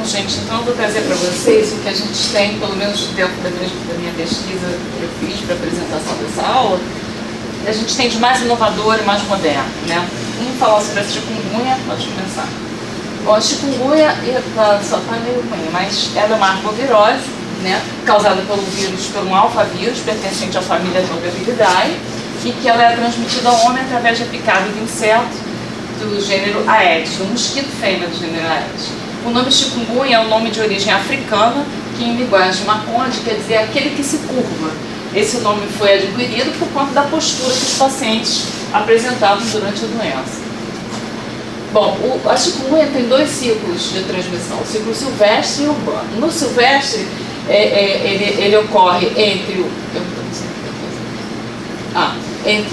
gente, então eu vou trazer para vocês o que a gente tem, pelo menos dentro da minha pesquisa que eu fiz para a apresentação dessa aula, a gente tem de mais inovador e mais moderno, né? Vamos falar sobre a chikungunya, pode começar. Bom, a chikungunya só está meio ruim, mas ela é uma arbovirose, né? Causada pelo um alfavírus, pertencente à família Tobeviridae, e que ela é transmitida ao homem através da picada de inseto do gênero Aedes, do mosquito fêmea do gênero Aedes. O nome chikungunya é um nome de origem africana, que em linguagem maconde quer dizer aquele que se curva. Esse nome foi adquirido por conta da postura que os pacientes apresentavam durante a doença. Bom, a chikungunya tem dois ciclos de transmissão, o ciclo silvestre e urbano. No silvestre, ele ocorre entre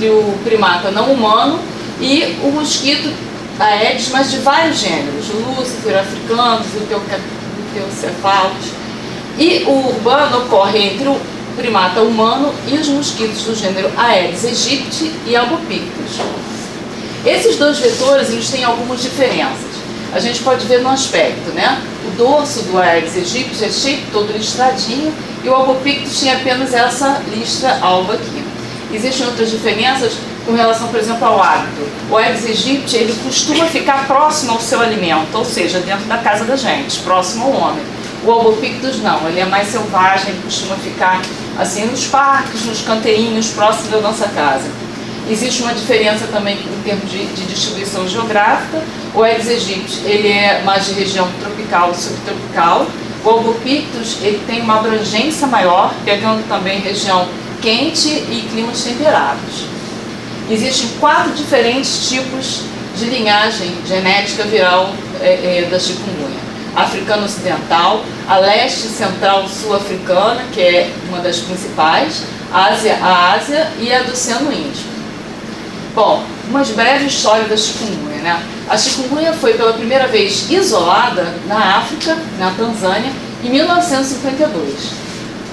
o primata não humano e o mosquito Aedes, mas de vários gêneros, Lúcifer, africanos, Leucocephalus. E o urbano ocorre entre o primata humano e os mosquitos do gênero Aedes aegypti e Albopictus. Esses dois vetores eles têm algumas diferenças. A gente pode ver no aspecto, né? O dorso do Aedes aegypti é cheio, todo listradinho, e o Albopictus tem apenas essa listra alba aqui. Existem outras diferenças com relação, por exemplo, ao hábito. O Aedes aegypti ele costuma ficar próximo ao seu alimento, ou seja, dentro da casa da gente, próximo ao homem. O Albopictus não, ele é mais selvagem, ele costuma ficar assim nos parques, nos canteirinhos, próximo da nossa casa. Existe uma diferença também em termos de distribuição geográfica. O Aedes aegypti ele é mais de região tropical e subtropical. O Albopictus ele tem uma abrangência maior, pegando também região quente e climas temperados. Existem 4 diferentes tipos de linhagem genética viral da chikungunya. A africana ocidental, a leste central sul-africana, que é uma das principais, a Ásia e a do Oceano Índico. Bom, uma breve história da chikungunya, né? A chikungunya foi pela primeira vez isolada na África, na Tanzânia, em 1952.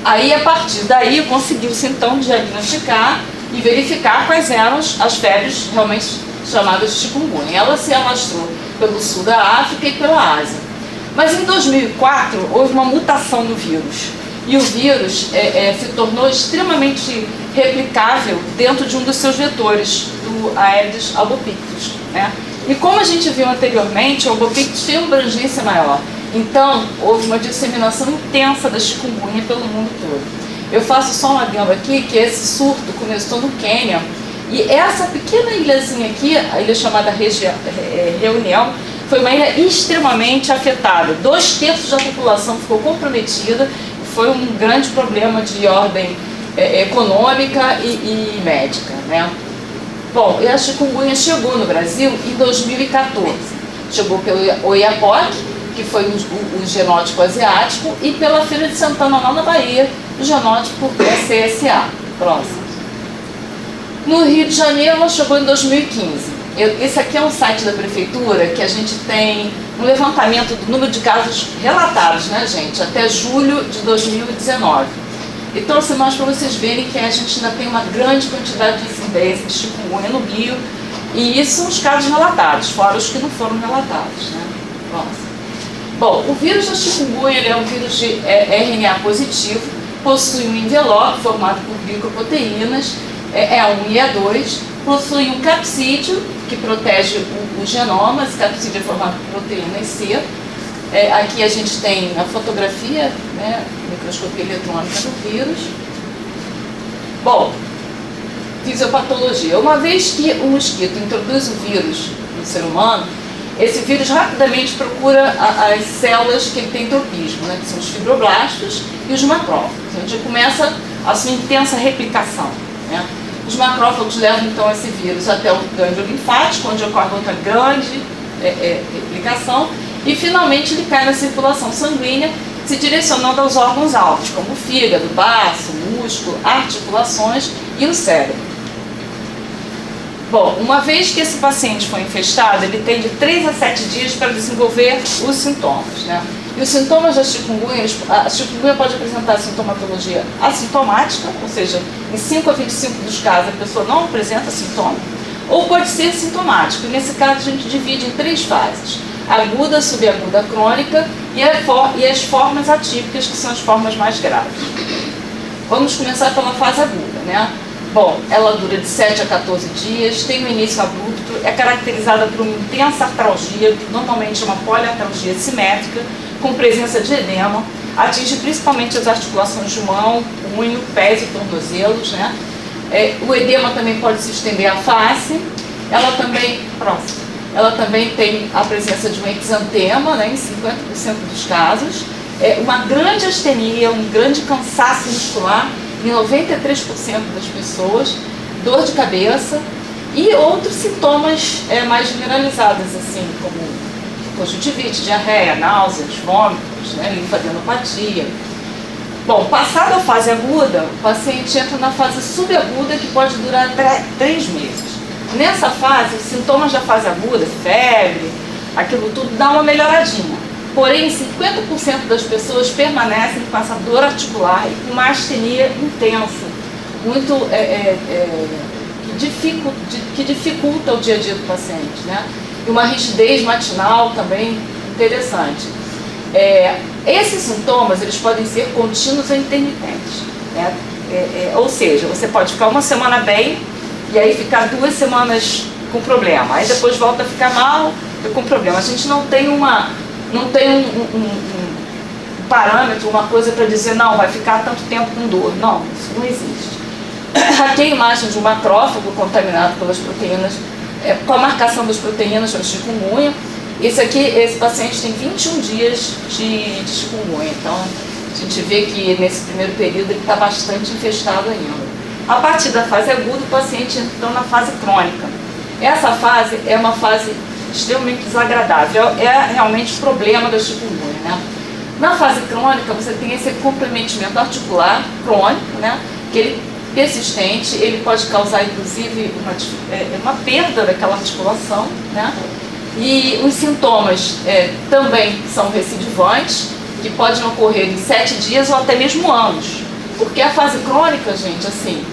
Aí, a partir daí, conseguiu-se então diagnosticar e verificar quais eram as febres realmente chamadas de chikungunya. Ela se alastrou pelo sul da África e pela Ásia. Mas em 2004 houve uma mutação no vírus. E o vírus se tornou extremamente replicável dentro de um dos seus vetores, do Aedes albopictus, né? E como a gente viu anteriormente, o albopictus tem uma abrangência maior. Então, houve uma disseminação intensa da chikungunya pelo mundo todo. Eu faço só um adendo aqui, que esse surto começou no Quênia, e essa pequena ilhazinha aqui, a ilha chamada Reunião, foi uma ilha extremamente afetada. 2/3 da população ficou comprometida, foi um grande problema de ordem econômica e médica, né? Bom, e a chikungunya chegou no Brasil em 2014. Chegou pelo Oiapoque, que foi o genótipo asiático, e pela Feira de Santana, lá na Bahia, o genótipo CSA. Próximo. No Rio de Janeiro, ela chegou em 2015. Esse aqui é um site da prefeitura que a gente tem um levantamento do número de casos relatados, né, gente, até julho de 2019. E trouxe mais para vocês verem que a gente ainda tem uma grande quantidade de incidência de chikungunya no Rio, e isso são os casos relatados, fora os que não foram relatados, né? Próximo. Bom, o vírus da chikungunya ele é um vírus de RNA positivo, possui um envelope formado por glicoproteínas, E1 e E2, possui um capsídeo que protege o genoma. Esse capsídeo é formado por proteína C. Aqui a gente tem a fotografia, né, microscopia eletrônica do vírus. Bom, fisiopatologia. Uma vez que o mosquito introduz o vírus no ser humano, esse vírus rapidamente procura as células que ele tem tropismo, né, que são os fibroblastos e os macrófagos, onde começa a sua intensa replicação, né? Os macrófagos levam então esse vírus até o gânglio linfático, onde ocorre outra grande replicação, e finalmente ele cai na circulação sanguínea, se direcionando aos órgãos-alvos, como o fígado, baço, músculo, articulações e o cérebro. Bom, uma vez que esse paciente foi infestado, ele tem de 3 a 7 dias para desenvolver os sintomas, né? E os sintomas da chikungunya, a chikungunya pode apresentar sintomatologia assintomática, ou seja, em 5 a 25 dos casos a pessoa não apresenta sintoma, ou pode ser sintomático. E nesse caso a gente divide em 3 fases: aguda, subaguda, crônica e as formas atípicas, que são as formas mais graves. Vamos começar pela fase aguda, né? Bom, ela dura de 7 a 14 dias, tem um início abrupto, é caracterizada por uma intensa artralgia, que normalmente é uma poliartralgia simétrica, com presença de edema, atinge principalmente as articulações de mão, punho, pés e tornozelos, né? O edema também pode se estender à face, ela também tem a presença de um exantema, né, em 50% dos casos, uma grande astenia, um grande cansaço muscular em 93% das pessoas, dor de cabeça e outros sintomas mais generalizados, assim, como conjuntivite, diarreia, náuseas, vômitos, né, linfadenopatia. Bom, passada a fase aguda, o paciente entra na fase subaguda, que pode durar 3 meses. Nessa fase, os sintomas da fase aguda, febre, aquilo tudo, dá uma melhoradinha. Porém, 50% das pessoas permanecem com essa dor articular e com uma astenia intensa, muito que dificulta o dia a dia do paciente, né? E uma rigidez matinal também interessante. Esses sintomas, eles podem ser contínuos ou intermitentes, né? Ou seja, você pode ficar uma semana bem e aí ficar 2 semanas com problema, aí depois volta a ficar mal e com problema. A gente não tem um parâmetro, uma coisa para dizer, não, vai ficar tanto tempo com dor. Não, isso não existe. Aqui é a imagem de um macrófago contaminado pelas proteínas, com a marcação das proteínas da chikungunya. Esse paciente tem 21 dias de chikungunya, então a gente vê que nesse primeiro período ele está bastante infestado ainda. A partir da fase aguda, o paciente entra na fase crônica. Essa fase é uma fase extremamente desagradável, é realmente o problema da chikungunya, né? Na fase crônica, você tem esse comprometimento articular crônico, né? Que ele persistente, ele pode causar inclusive uma perda daquela articulação, né? E os sintomas também são recidivantes, que podem ocorrer em 7 dias ou até mesmo anos, porque a fase crônica, gente, assim,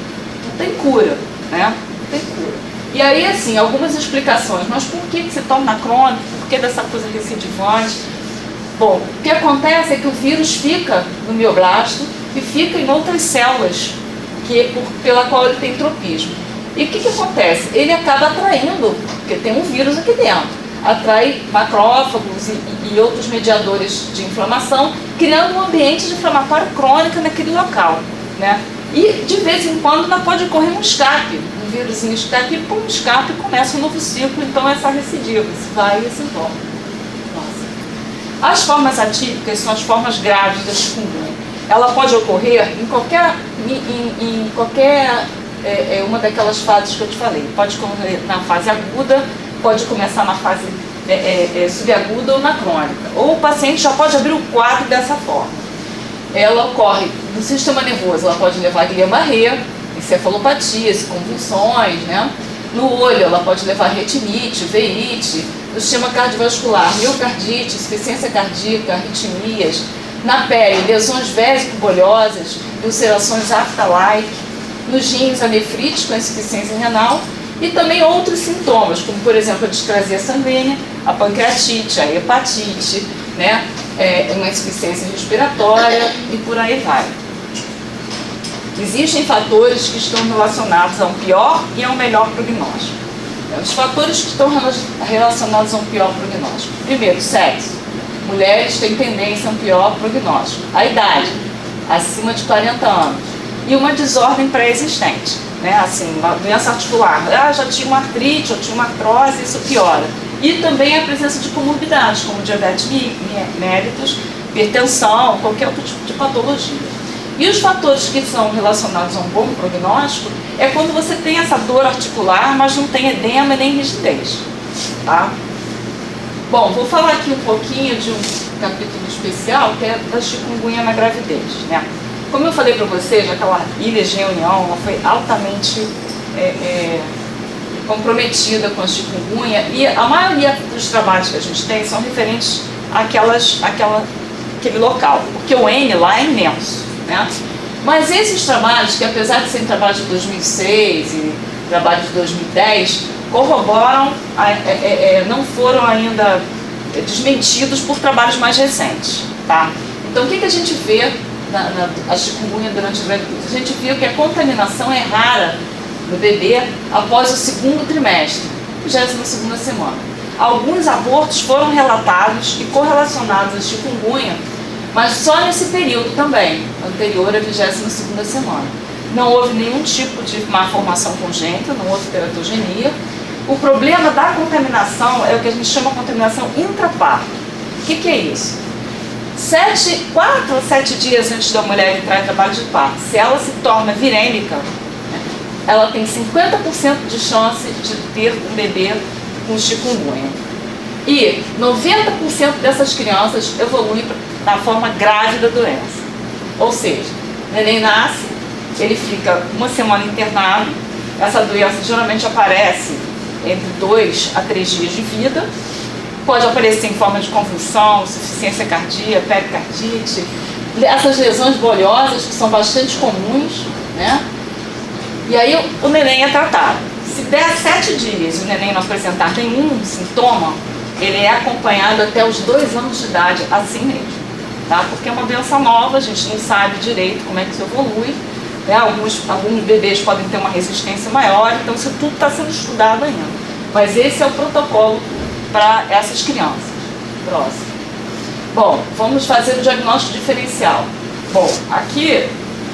não tem cura, né? Não tem cura. E aí, assim, algumas explicações, mas por que se torna crônico? Por que dessa coisa recidivante? Bom, o que acontece é que o vírus fica no mioblasto e fica em outras células pela qual ele tem tropismo. E o que acontece? Ele acaba atraindo, porque tem um vírus aqui dentro, atrai macrófagos e outros mediadores de inflamação, criando um ambiente de inflamatório crônico naquele local, né? E de vez em quando ainda pode ocorrer um escape, um vírusinho escape, e por um escape começa um novo ciclo, então essa recidiva, esse vai e esse volta. As formas atípicas são as formas graves da chikungunya. Ela pode ocorrer em qualquer uma daquelas fases que eu te falei. Pode ocorrer na fase aguda, pode começar na fase subaguda ou na crônica. Ou o paciente já pode abrir o quadro dessa forma. Ela ocorre no sistema nervoso, ela pode levar a Guillain-Barré, encefalopatias, convulsões, né? No olho, ela pode levar retinite, veite. No sistema cardiovascular, miocardite, insuficiência cardíaca, arritmias. Na pele, lesões vésico-bolhosas, ulcerações afta-like. Nos rins, a nefrite com insuficiência renal. E também outros sintomas, como por exemplo a discrasia sanguínea, a pancreatite, a hepatite, né? Uma insuficiência respiratória e por aí vai. Existem fatores que estão relacionados a um pior e a um melhor prognóstico. Os fatores que estão relacionados a um pior prognóstico. Primeiro, sexo. Mulheres têm tendência a um pior prognóstico. A idade, acima de 40 anos. E uma desordem pré-existente, né? Assim, uma doença articular. Já tinha uma artrite, ou tinha uma artrose, isso piora. E também a presença de comorbidades, como diabetes mellitus, hipertensão, qualquer outro tipo de patologia. E os fatores que são relacionados a um bom prognóstico é quando você tem essa dor articular, mas não tem edema nem rigidez, tá? Bom, vou falar aqui um pouquinho de um capítulo especial, que é da chikungunya na gravidez, né? Como eu falei para vocês, aquela Ilha Reunião, ela foi altamente comprometida com a chikungunya, e a maioria dos trabalhos que a gente tem são referentes àquele local, porque o N lá é imenso, né? Mas esses trabalhos, que apesar de serem trabalhos de 2006 e trabalhos de 2010, corroboram, não foram ainda desmentidos por trabalhos mais recentes, tá? Então, o que a gente vê a chikungunya durante a gravidez? A gente viu que a contaminação é rara no bebê após o segundo trimestre, 22ª semana. Alguns abortos foram relatados e correlacionados à chikungunya, mas só nesse período também, anterior à 22ª semana. Não houve nenhum tipo de malformação congênita, não houve teratogenia. O problema da contaminação é o que a gente chama de contaminação intraparto. O que é isso? 4 ou 7 dias antes da mulher entrar em trabalho de parto, se ela se torna virêmica, né, ela tem 50% de chance de ter um bebê com chikungunya. E 90% dessas crianças evoluem na forma grave da doença. Ou seja, o neném nasce, ele fica uma semana internado, essa doença geralmente aparece entre 2 a 3 dias de vida, pode aparecer em forma de convulsão, insuficiência cardíaca, pericardite, essas lesões bolhosas que são bastante comuns, né? E aí o neném é tratado. Se der 7 dias e o neném não apresentar nenhum sintoma, ele é acompanhado até os 2 anos de idade, assim mesmo, tá? Porque é uma doença nova, a gente não sabe direito como é que isso evolui, né? Alguns bebês podem ter uma resistência maior, então isso tudo está sendo estudado ainda. Mas esse é o protocolo para essas crianças. Próximo. Bom, vamos fazer o diagnóstico diferencial. Bom, aqui,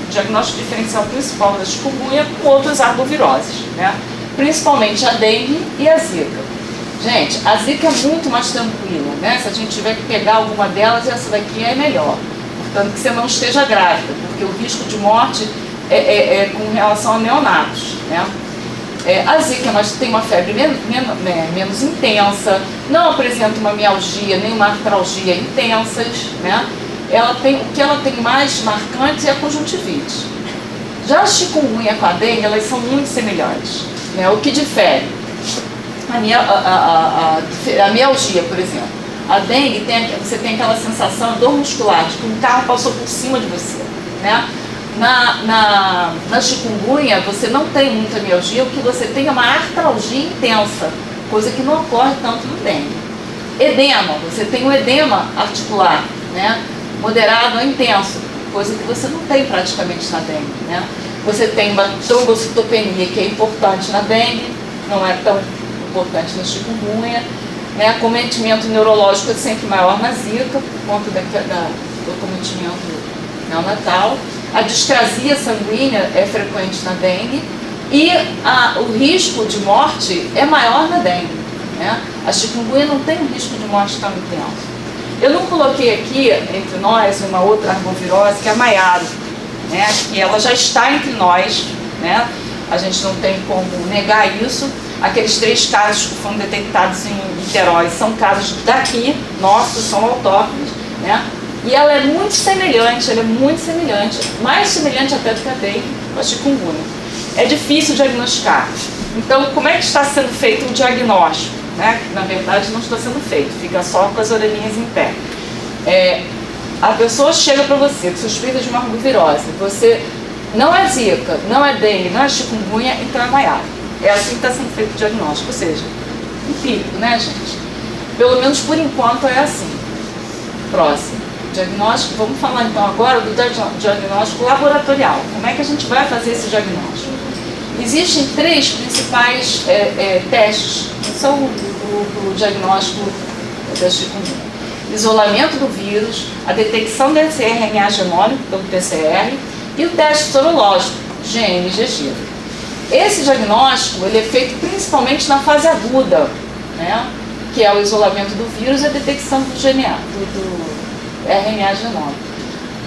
o diagnóstico diferencial principal da chikungunya com outras arboviroses, né? Principalmente a dengue e a zika. Gente, a zika é muito mais tranquila, né? Se a gente tiver que pegar alguma delas, essa daqui é melhor. Portanto, que você não esteja grávida, porque o risco de morte é com relação a neonatos, né? A zika, mas tem uma febre menos intensa, não apresenta uma mialgia nem uma artralgia intensas, né? O que ela tem mais marcante é a conjuntivite. Já a chikungunya com a dengue, elas são muito semelhantes, né? O que difere? A mialgia, por exemplo. A dengue, você tem aquela sensação, dor muscular, de que um carro passou por cima de você, né? Na chikungunya, você não tem muita mialgia, o que você tem é uma artralgia intensa, coisa que não ocorre tanto no dengue. Edema, você tem um edema articular, né? Moderado a intenso, coisa que você não tem praticamente na dengue, né? Você tem uma trombocitopenia, que é importante na dengue, não é tão importante na chikungunya, né? Acometimento neurológico é sempre maior na zika, por conta do acometimento neonatal. A discrasia sanguínea é frequente na dengue e o risco de morte é maior na dengue, né? A chikungunya não tem um risco de morte tão intenso. Eu não coloquei aqui entre nós uma outra arbovirose que é a maiaro, né? Que ela já está entre nós, né? A gente não tem como negar isso. Aqueles 3 casos que foram detectados em Niterói são casos daqui, nossos, são autóctones, né? E ela é muito semelhante, mais semelhante até do que a dengue, a chikungunya. É difícil diagnosticar. Então, como é que está sendo feito o diagnóstico? Né? Na verdade, não está sendo feito, fica só com as orelhinhas em pé. A pessoa chega para você com suspeita de uma arbovirose, você não é zika, não é dengue, não é chikungunya, então é maiaro. É assim que está sendo feito o diagnóstico, ou seja, empírico, né, gente? Pelo menos por enquanto é assim. Próximo. Diagnóstico, vamos falar então agora do diagnóstico laboratorial. Como é que a gente vai fazer esse diagnóstico? Existem 3 principais testes que são o diagnóstico da chikungunya: isolamento do vírus, a detecção desse RNA genômico, pelo PCR, e o teste sorológico, GNGG. Esse diagnóstico ele é feito principalmente na fase aguda, né? Que é o isolamento do vírus e a detecção do RNA genômico.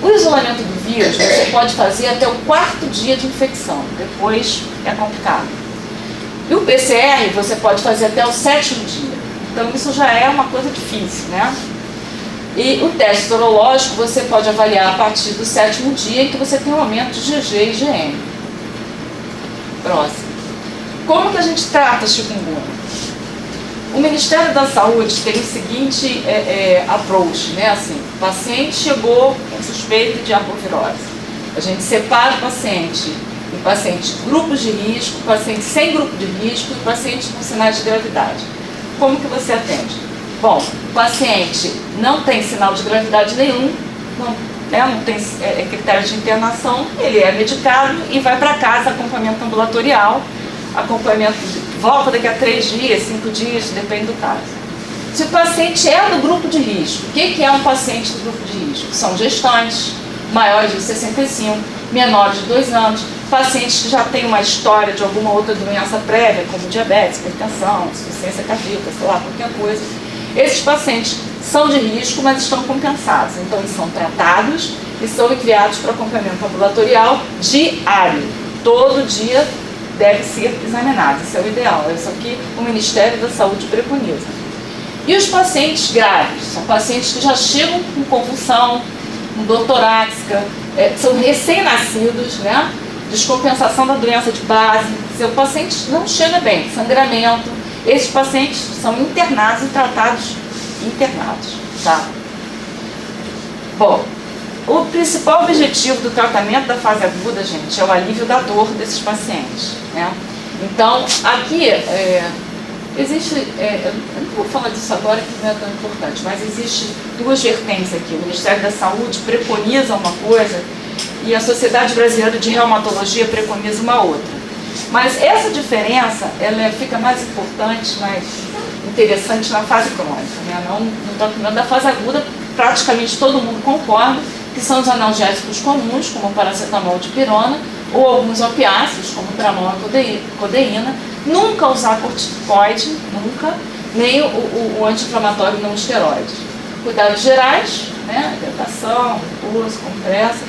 O isolamento do vírus você pode fazer até o 4º dia de infecção, depois é complicado. E o PCR você pode fazer até o 7º dia, então isso já é uma coisa difícil, né? E o teste sorológico você pode avaliar a partir do 7º dia em que você tem um aumento de GG e IgM. Próximo. Como que a gente trata a chikungunya? O Ministério da Saúde tem o seguinte approach, né? Assim, o paciente chegou com suspeita de arbovirose. A gente separa o paciente em pacientes grupos de risco, paciente sem grupo de risco e paciente com sinais de gravidade. Como que você atende? Bom, o paciente não tem sinal de gravidade nenhum, não tem critério de internação, ele é medicado e vai para casa, acompanhamento ambulatorial, acompanhamento, volta daqui a 3 dias, 5 dias, depende do caso. Se o paciente é do grupo de risco, o que é um paciente do grupo de risco? São gestantes, maiores de 65, menores de 2 anos, pacientes que já têm uma história de alguma outra doença prévia, como diabetes, hipertensão, insuficiência cardíaca, sei lá, qualquer coisa. Esses pacientes são de risco, mas estão compensados. Então, eles são tratados e são enviados para acompanhamento ambulatorial diário. Todo dia deve ser examinado. Isso é o ideal. É isso que o Ministério da Saúde preconiza. E os pacientes graves? São pacientes que já chegam com convulsão, com dor torácica, são recém-nascidos, né? Descompensação da doença de base. Se o paciente não chega bem, sangramento, esses pacientes são internados e tratados internados, tá? Bom, o principal objetivo do tratamento da fase aguda, gente, é o alívio da dor desses pacientes, né? Então, aqui, existe, eu não vou falar disso agora que não é tão importante, mas existe 2 vertentes aqui. O Ministério da Saúde preconiza uma coisa e a Sociedade Brasileira de Reumatologia preconiza uma outra. Mas essa diferença, ela fica mais importante, mais interessante na fase crônica, né? No tratamento da fase aguda, praticamente todo mundo concorda que são os analgésicos comuns, como o paracetamol de pirona, ou alguns opiáceos, como o tramol e codeína. Nunca usar corticoide, nunca, nem o anti-inflamatório não esteroide. Cuidados gerais, né? Hidratação, repouso, compressa.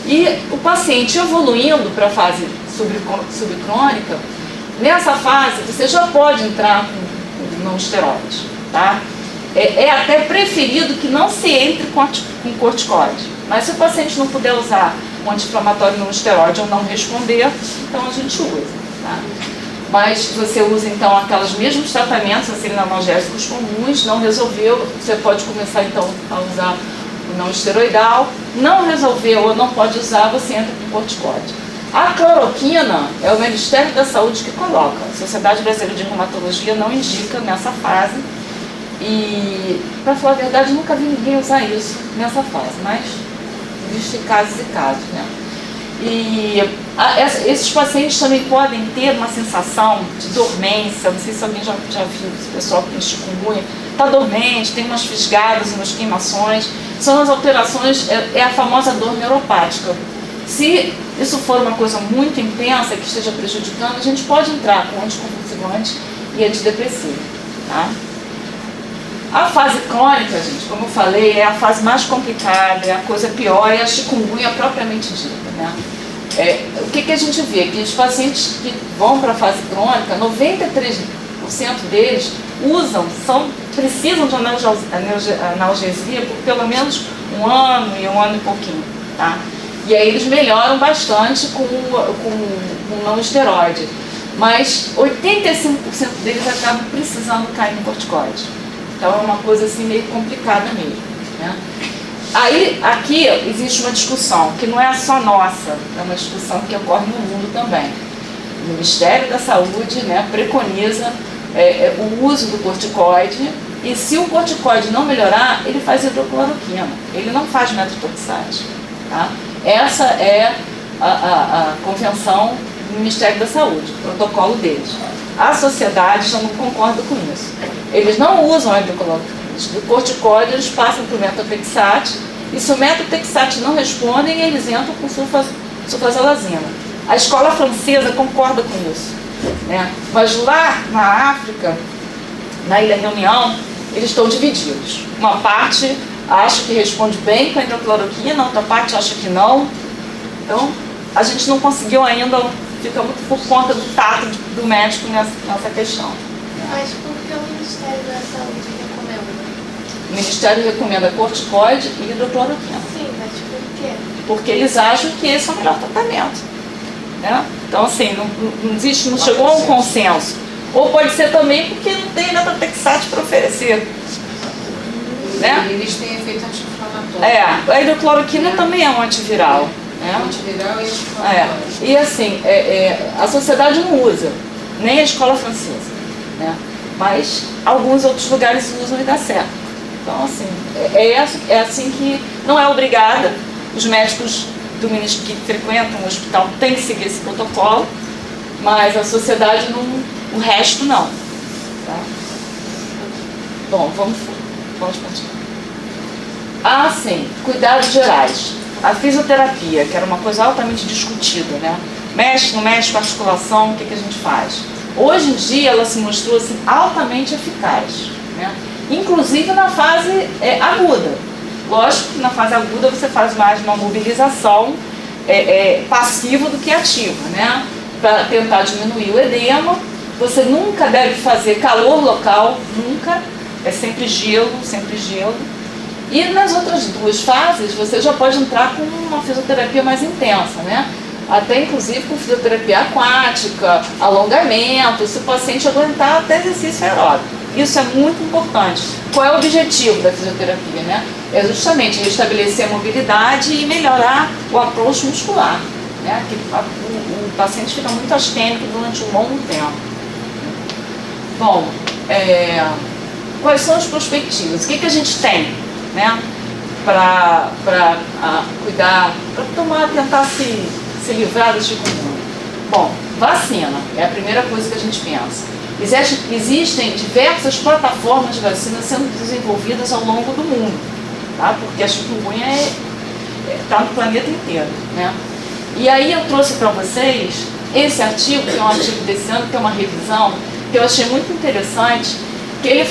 E o paciente evoluindo para a fase subcrônica, nessa fase você já pode entrar com não esteroide, tá? É até preferido que não se entre com corticoide. Mas se o paciente não puder usar um anti-inflamatório não esteroide ou não responder, então a gente usa, tá? Mas você usa então aqueles mesmos tratamentos, assim, analgésicos comuns, não resolveu, você pode começar então a usar o não esteroidal, não resolveu ou não pode usar, você entra com corticoide. A cloroquina é o Ministério da Saúde que coloca, a Sociedade Brasileira de Reumatologia não indica nessa fase e, para falar a verdade, nunca vi ninguém usar isso nessa fase, mas existem casos e casos, né? E esses pacientes também podem ter uma sensação de dormência, não sei se alguém já viu esse pessoal que tem chikungunya, está dormente, tem umas fisgadas, umas queimações, são as alterações, é a famosa dor neuropática. Se isso for uma coisa muito intensa que esteja prejudicando, a gente pode entrar com anticonvulsivante e antidepressivo, tá? A fase crônica, gente, como eu falei, é a fase mais complicada, é a coisa pior, é a chikungunya propriamente dita, né? O que a gente vê? Que os pacientes que vão para a fase crônica, 93% deles precisam de analgesia por pelo menos 1 ano e 1 ano e pouquinho, tá? E aí eles melhoram bastante com não esteroide, mas 85% deles acabam precisando cair no corticoide. Então é uma coisa assim meio complicada mesmo, né? Aí, aqui existe uma discussão, que não é só nossa, é uma discussão que ocorre no mundo também. O Ministério da Saúde, né, preconiza o uso do corticoide, e se o corticoide não melhorar, ele faz hidrocloroquina, ele não faz metotrexate, tá? Essa é a convenção do Ministério da Saúde, o protocolo deles. A sociedade já não concorda com isso. Eles não usam a hidrocloroquina. Do corticoide eles passam para o metotrexate, e se o metotrexate não respondem, eles entram com sulfasalazina. A escola francesa concorda com isso, né? Mas lá na África, na Ilha Reunião, eles estão divididos. Uma parte acha que responde bem com a hidrocloroquina, outra parte acha que não. Então, a gente não conseguiu ainda, fica muito por conta do tato do médico nessa questão. Mas por que o Ministério da Saúde recomenda? O Ministério recomenda corticoide e hidrocloroquina. Sim, mas por quê? Porque eles acham que esse é o melhor tratamento, né? Então, assim, não chegou a um consenso. Ou pode ser também porque não tem metotrexate para oferecer, né? E eles têm efeito anti-inflamatório. A hidrocloroquina também é um antiviral, né? Antiviral e anti-inflamatório. E assim, a sociedade não usa, nem a escola francesa, né? mas alguns outros lugares usam e dá certo. Então, assim, é assim que não é obrigada. Os médicos que frequentam o hospital têm que seguir esse protocolo, mas a sociedade não, o resto não. Tá? Bom, vamos continuar. Ah, sim, cuidados gerais. A fisioterapia, que era uma coisa altamente discutida, né? Mexe, não mexe com a articulação, o que a gente faz? Hoje em dia ela se mostrou assim, altamente eficaz, né? Inclusive na fase aguda. Lógico que na fase aguda você faz mais uma mobilização passiva do que ativa, né? Para tentar diminuir o edema. Você nunca deve fazer calor local, nunca. É sempre gelo, sempre gelo. E nas outras duas fases você já pode entrar com uma fisioterapia mais intensa, né? Até inclusive com fisioterapia aquática, alongamento, se o paciente aguentar até exercício aeróbico. Isso é muito importante. Qual é o objetivo da fisioterapia, né? É justamente restabelecer a mobilidade e melhorar o approach muscular, né? Que o paciente fica muito astênico durante um longo tempo. Bom, quais são as perspectivas? O que a gente tem, né? Para cuidar, para tentar se livrar do chikungunya? Bom, vacina é a primeira coisa que a gente pensa. Existem diversas plataformas de vacina sendo desenvolvidas ao longo do mundo, tá? Porque a chikungunya está no planeta inteiro, né? E aí eu trouxe para vocês esse artigo, que é um artigo desse ano, que é uma revisão, que eu achei muito interessante, que ele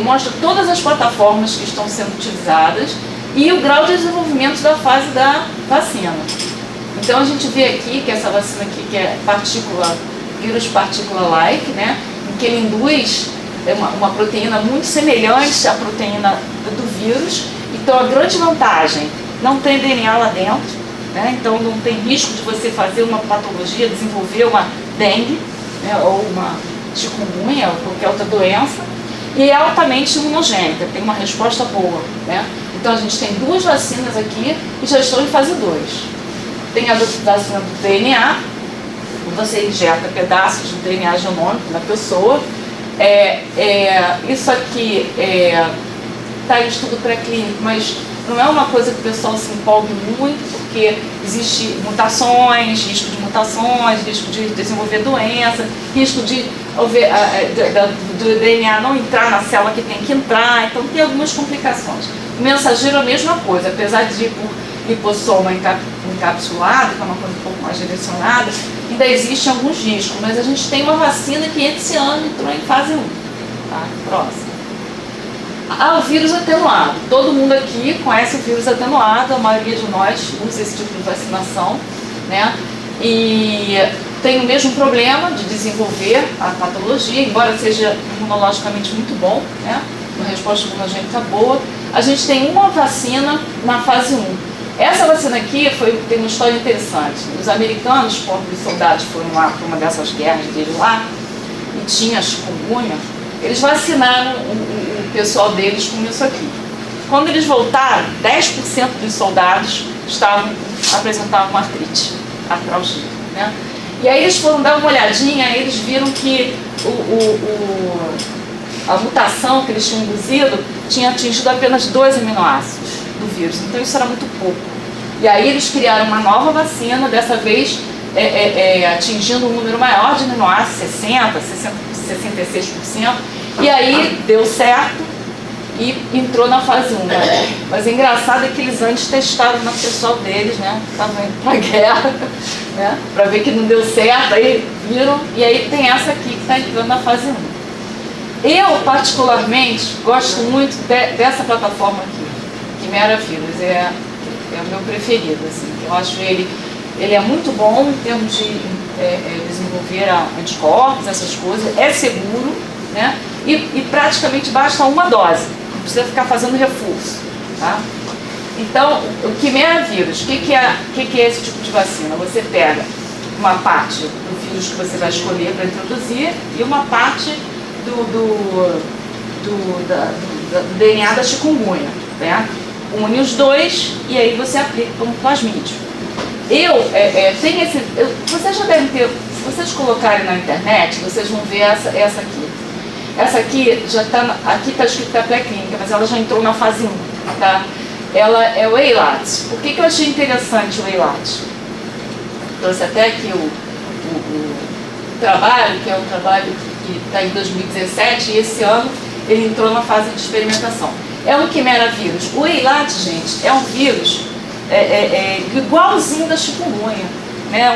mostra todas as plataformas que estão sendo utilizadas e o grau de desenvolvimento da fase da vacina. Então a gente vê aqui que essa vacina aqui, que é vírus particular-like, né, em que ele induz uma proteína muito semelhante à proteína do vírus. Então a grande vantagem, não tem DNA lá dentro, né, então não tem risco de você fazer uma patologia, desenvolver uma dengue, né, ou uma chikungunya ou qualquer outra doença, e é altamente imunogênica, tem uma resposta boa, né? Então a gente tem duas vacinas aqui e já estão em fase 2. Tem a vacina do DNA, você injeta pedaços do DNA genômico na pessoa. Isso aqui está em estudo pré-clínico, mas não é uma coisa que o pessoal se empolgue muito, porque existe mutações, risco de mutações, risco de desenvolver doença, risco do DNA não entrar na célula que tem que entrar, então tem algumas complicações. O mensageiro é a mesma coisa, apesar de ir por lipossoma encapsulado, que é uma coisa um pouco mais direcionada, ainda existem alguns riscos, mas a gente tem uma vacina que esse ano entrou em fase 1. Tá? Próximo. O vírus atenuado. Todo mundo aqui conhece o vírus atenuado, a maioria de nós usa esse tipo de vacinação, né? E tem o mesmo problema de desenvolver a patologia, embora seja imunologicamente muito bom, né? Uma resposta imunogênica boa. A gente tem uma vacina na fase 1. Essa vacina aqui tem uma história interessante. Os americanos, quando os soldados foram lá para uma dessas guerras deles lá, e tinha chikungunya, eles vacinaram o pessoal deles com isso aqui. Quando eles voltaram, 10% dos soldados apresentavam artrite, artralgia, né? E aí eles foram dar uma olhadinha, eles viram que a mutação que eles tinham induzido tinha atingido apenas 2 aminoácidos do vírus, então isso era muito pouco. E aí eles criaram uma nova vacina, dessa vez atingindo um número maior de aminoácidos, 66%, e aí deu certo e entrou na fase 1. Né? Mas o engraçado é que eles antes testaram no pessoal deles, né? Estavam indo pra guerra, né? Para ver que não deu certo, aí viram, e aí tem essa aqui que está entrando na fase 1. Eu, particularmente, gosto muito dessa plataforma aqui, Quimera Vírus, é o meu preferido, assim. Eu acho ele é muito bom em termos de desenvolver anticorpos, essas coisas, é seguro, né? E praticamente basta uma dose, não precisa ficar fazendo reforço, tá? Então, o Quimera Vírus, o que é esse tipo de vacina? Você pega uma parte do vírus que você vai escolher para introduzir e uma parte do DNA da chikungunya, né? Une os dois e aí você aplica como plasmídio. Vocês já devem ter vocês colocarem na internet, vocês vão ver essa aqui. Essa aqui já está, aqui está escrito que é pré-clínica, mas ela já entrou na fase 1, tá? Ela é o EILAT. Por que eu achei interessante o EILAT? Trouxe até aqui o trabalho, que é um trabalho que está em 2017, e esse ano ele entrou na fase de experimentação. É um quimera vírus. O EILAT, gente, é um vírus igualzinho da chikungunya, né?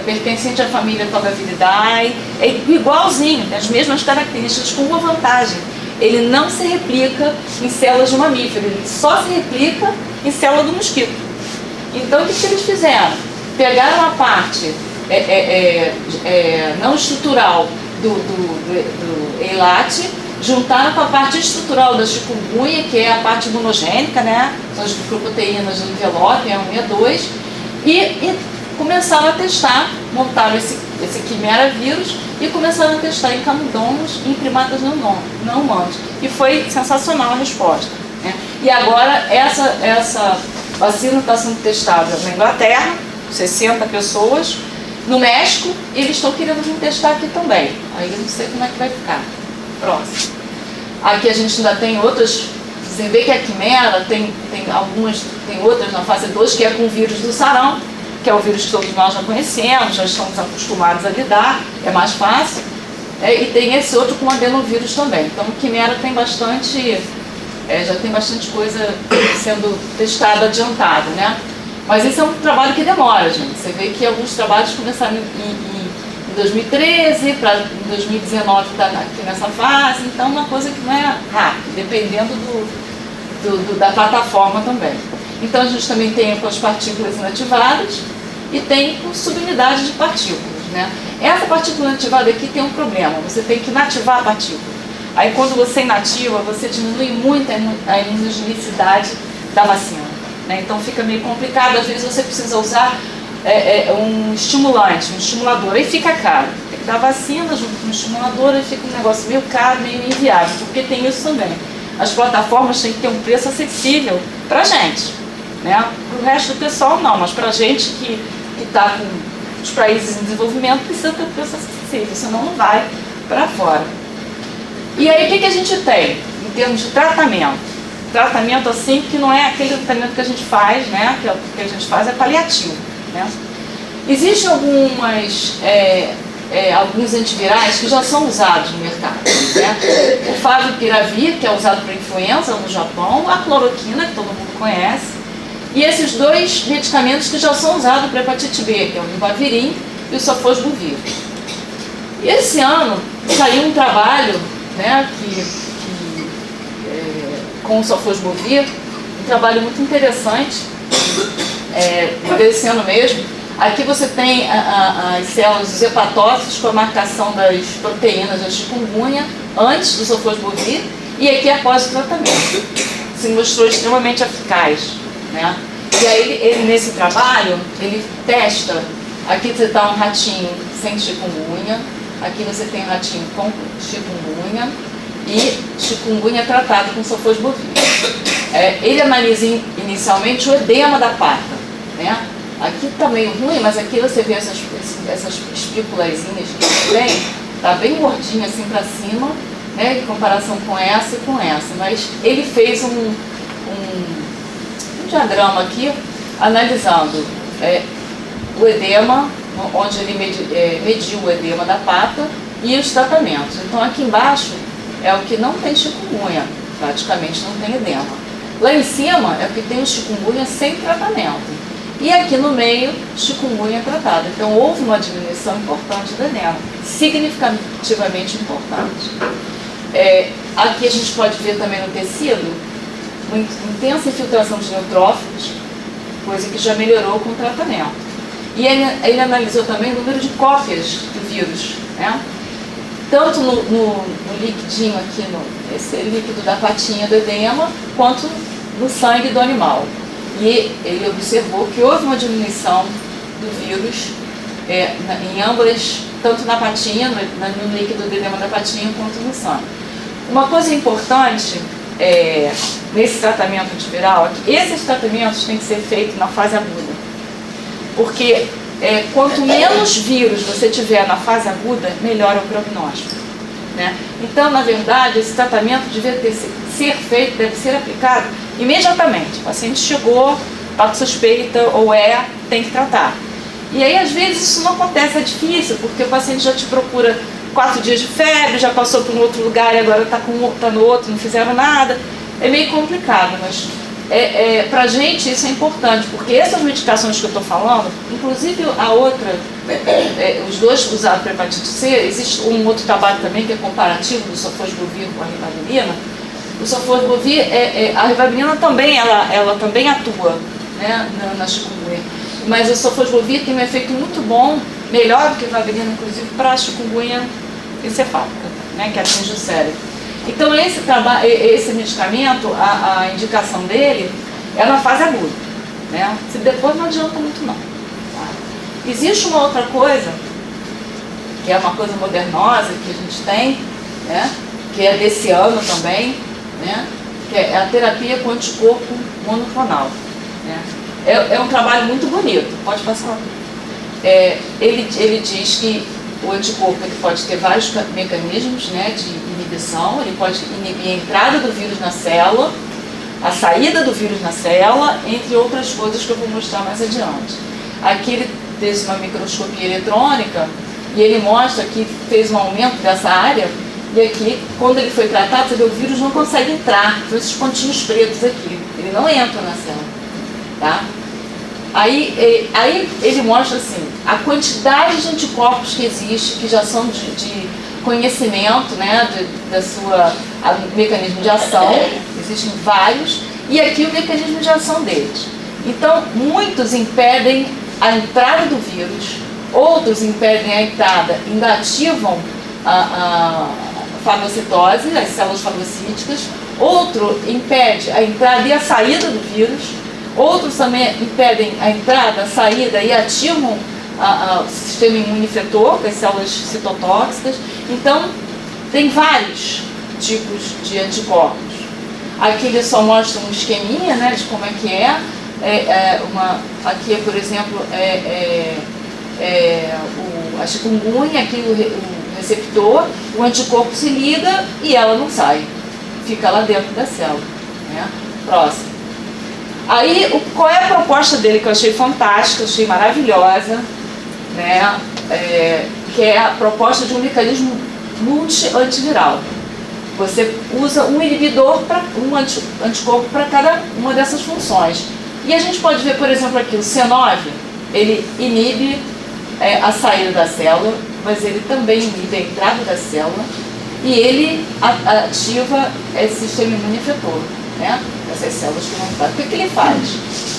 Pertencente à família Tobacillidae, é igualzinho, tem as mesmas características, com uma vantagem: ele não se replica em células de mamífero, ele só se replica em célula do mosquito. Então o que eles fizeram? Pegaram a parte não estrutural do EILAT, juntaram com a parte estrutural da chikungunya, que é a parte imunogênica, né? São as glicoproteínas do envelope, E1 e E2, e começaram a testar, montaram esse quimera vírus e começaram a testar em camundongos e em primatas não humanos. E foi sensacional a resposta, né? E agora essa vacina está sendo testada na Inglaterra, 60 pessoas, no México, e eles estão querendo vir testar aqui também. Aí eu não sei como é que vai ficar. Próximo. Aqui a gente ainda tem outras. Você vê que a quimera tem outras na fase 2, que é com o vírus do sarão, que é o vírus que todos nós já conhecemos, já estamos acostumados a lidar, é mais fácil. E tem esse outro com adenovírus também. Então, quimera tem bastante, já tem bastante coisa sendo testada, adiantada, né? Mas esse é um trabalho que demora, gente. Você vê que alguns trabalhos começaram em 2013, para 2019 está aqui nessa fase, então é uma coisa que não é rápida, dependendo da plataforma também. Então a gente também tem com as partículas inativadas e tem com subunidades de partículas, né? Essa partícula inativada aqui tem um problema: você tem que inativar a partícula. Aí quando você inativa, você diminui muito a imunogenicidade da vacina, né? Então fica meio complicado, às vezes você precisa usar um estimulante, um estimulador, aí fica caro. Tem que dar vacina junto com o estimulador, aí fica um negócio meio caro, meio inviável, porque tem isso também. As plataformas têm que ter um preço acessível pra gente, né? Pro resto do pessoal não, mas pra gente que está com os países em desenvolvimento precisa ter um preço acessível, senão não vai para fora. E aí o que a gente tem em termos de tratamento? Tratamento assim que não é aquele tratamento que a gente faz, né? Que a gente faz é paliativo, né? Existem alguns antivirais que já são usados no mercado, né? O favipiravir, que é usado para influenza no Japão, a cloroquina, que todo mundo conhece, e esses dois medicamentos que já são usados para hepatite B, que é o ribavirin e o sofosbuvir. E esse ano saiu um trabalho, né, com o sofosbuvir, um trabalho muito interessante, desse ano mesmo. Aqui você tem as células dos hepatócitos com a marcação das proteínas da chikungunya antes do sofosbuvir e aqui após o tratamento. Se mostrou extremamente eficaz, né? E aí ele nesse trabalho, ele testa, aqui você está um ratinho sem chikungunya, aqui você tem um ratinho com chikungunya e chikungunya tratado com sofosbuvir. Ele analisa inicialmente o edema da pata, né? Aqui está meio ruim, mas aqui você vê essas espículazinhas que ele tem, tá bem gordinho assim para cima, né, em comparação com essa e com essa. Mas ele fez um diagrama aqui, analisando o edema, onde ele mediu o edema da pata e os tratamentos. Então aqui embaixo é o que não tem chikungunya, praticamente não tem edema. Lá em cima é o que tem o chikungunya sem tratamento. E aqui no meio, chikungunya tratado. Então houve uma diminuição importante do edema, significativamente importante. Aqui a gente pode ver também no tecido uma intensa infiltração de neutrófilos, coisa que já melhorou com o tratamento. E ele analisou também o número de cópias do vírus, né? Tanto no liquidinho aqui, esse líquido da patinha do edema, quanto no sangue do animal. E ele observou que houve uma diminuição do vírus em ambas, tanto na patinha, no líquido do edema da patinha, quanto no sangue. Uma coisa importante nesse tratamento antiviral é que esses tratamentos têm que ser feitos na fase aguda, porque quanto menos vírus você tiver na fase aguda, melhor é o prognóstico, né? Então, na verdade, esse tratamento deve ser aplicado imediatamente. O paciente chegou, está com suspeita ou tem que tratar. E aí, às vezes, isso não acontece, é difícil, porque o paciente já te procura 4 dias de febre, já passou por um outro lugar e agora está no outro, não fizeram nada. É meio complicado, mas pra gente isso é importante, porque essas medicações que eu estou falando, inclusive a outra, os dois usados para hepatite C, existe um outro trabalho também que é comparativo do sofosbuvir com a ribavirin. O sofosbuvir, a ribavirin também, ela também atua, né, na chikungunya, mas o sofosbuvir tem um efeito muito bom, melhor do que a ribavirin, inclusive para a chikungunya encefálica, né, que atinge o cérebro. Então esse medicamento, a indicação dele é na fase aguda, né? Se depois não adianta muito não. Tá? Existe uma outra coisa, que é uma coisa modernosa que a gente tem, né? Que é desse ano também, né? Que é a terapia com anticorpo monoclonal, né? É um trabalho muito bonito, pode passar. Ele diz que o anticorpo ele pode ter vários mecanismos, né, de inibição. Ele pode inibir a entrada do vírus na célula, a saída do vírus na célula, entre outras coisas que eu vou mostrar mais adiante. Aqui ele fez uma microscopia eletrônica e ele mostra que fez um aumento dessa área, e aqui, quando ele foi tratado, você vê, o vírus não consegue entrar, são esses pontinhos pretos aqui, ele não entra na célula, tá? Aí ele mostra assim, a quantidade de anticorpos que existe, que já são de conhecimento, né, da sua mecanismo de ação, existem vários, e aqui o mecanismo de ação deles. Então, muitos impedem a entrada do vírus, outros impedem a entrada, ainda ativam a fagocitose, as células fagocíticas, outro impede a entrada e a saída do vírus, outros também impedem a entrada, a saída e ativam o sistema imunofetor, as células citotóxicas. Então, tem vários tipos de anticorpos. Aqui ele só mostra um esqueminha, né, de como é que aqui, por exemplo, a chikungunya, aqui o receptor, o anticorpo se liga e ela não sai, fica lá dentro da célula, né? Próximo. Aí, qual é a proposta dele que eu achei fantástica, achei maravilhosa, né? Que é a proposta de um mecanismo multi-antiviral. Você usa um inibidor, anticorpo para cada uma dessas funções. E a gente pode ver, por exemplo, aqui o C9, ele inibe a saída da célula, mas ele também inibe a entrada da célula e ele ativa esse sistema imunofetor, né? Essas células que não fazem. O que ele faz?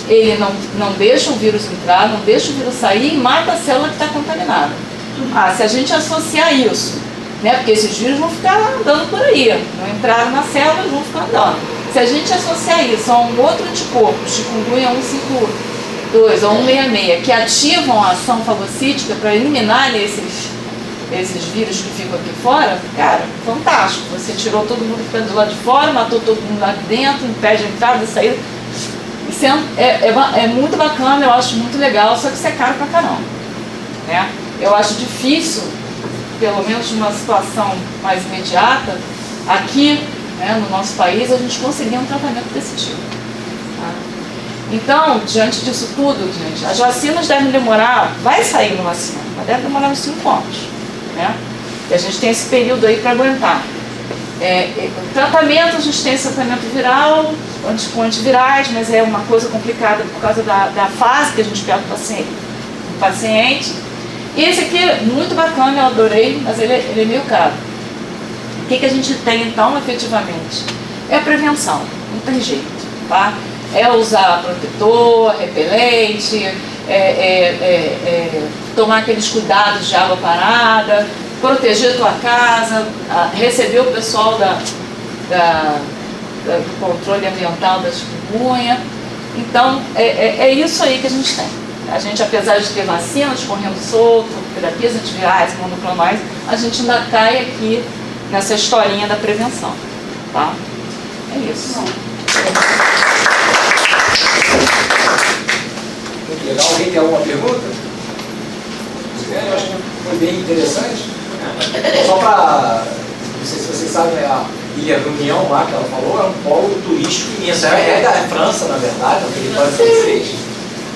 Ele não deixa o vírus entrar, não deixa o vírus sair e mata a célula que está contaminada. Se a gente associar isso, né, porque esses vírus vão ficar andando por aí, não entraram na célula, eles vão ficar andando. Se a gente associar isso a um outro anticorpo, chikungunya 152 ou 166, que ativam a ação fagocítica para eliminar esses vírus que ficam aqui fora, cara, fantástico. Você tirou todo mundo que está do lado de fora, matou todo mundo lá de dentro, impede a entrada e saída. Isso é muito bacana, eu acho muito legal, só que isso é caro pra caramba, né? Eu acho difícil, pelo menos numa situação mais imediata, aqui, né, no nosso país, a gente conseguir um tratamento desse tipo. Tá? Então, diante disso tudo, gente, as vacinas devem demorar, vai sair uma vacina, mas deve demorar uns 5 anos. Né? E a gente tem esse período aí para aguentar. O tratamento, a gente tem esse tratamento viral, com antivirais, mas é uma coisa complicada por causa da fase que a gente pega do paciente. E esse aqui é muito bacana, eu adorei, mas ele é meio caro. O que a gente tem então, efetivamente? É a prevenção, não tem jeito, tá? É usar protetor, repelente, tomar aqueles cuidados de água parada, proteger a tua casa, receber o pessoal do controle ambiental da chikungunya. Então, é isso aí que a gente tem. A gente, apesar de ter vacinas correndo solto, terapias antivirais, monoclonais, a gente ainda cai aqui nessa historinha da prevenção, tá? É isso. Muito legal. Alguém tem alguma pergunta? Goiânia, eu acho que foi bem interessante. Só para, não sei se vocês sabem, a Ilha Reunião lá que ela falou, é um polo turístico imenso. É da França, na verdade, é um território francês.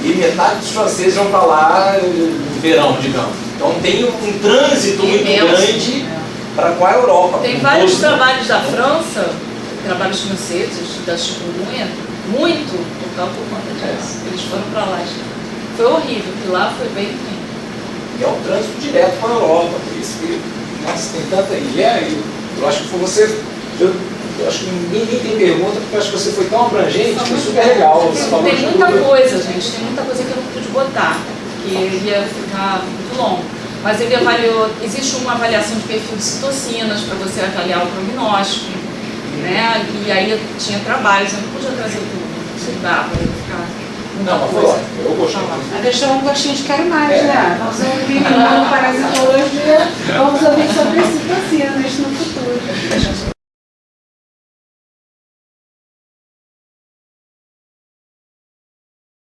E metade dos franceses vão para lá no verão, digamos. Então tem um trânsito muito grande para com a Europa. Tem vários trabalhos da França, trabalhos franceses, da chikungunya, muito por conta disso. Eles foram para lá. Foi horrível, porque lá foi bem ruim. E é um trânsito direto para a Europa, por isso que, nossa, tem tanta ilha. Eu acho que foi você. Eu acho que ninguém tem pergunta, porque eu acho que você foi tão abrangente, foi super legal. Você falou Tem de muita tudo. coisa, gente, tem muita coisa que eu não pude botar, que ia ficar muito longo. Mas ele avaliou, existe uma avaliação de perfil de citocinas para você avaliar o prognóstico, né? E aí tinha trabalhos, eu não podia trazer tudo, não dá para eu ficar. Não, mas foi ótimo, eu gostei. Mas deixou um gostinho de quero mais, né? Vamos ouvir parasitologia, vamos ouvir sobre citocinas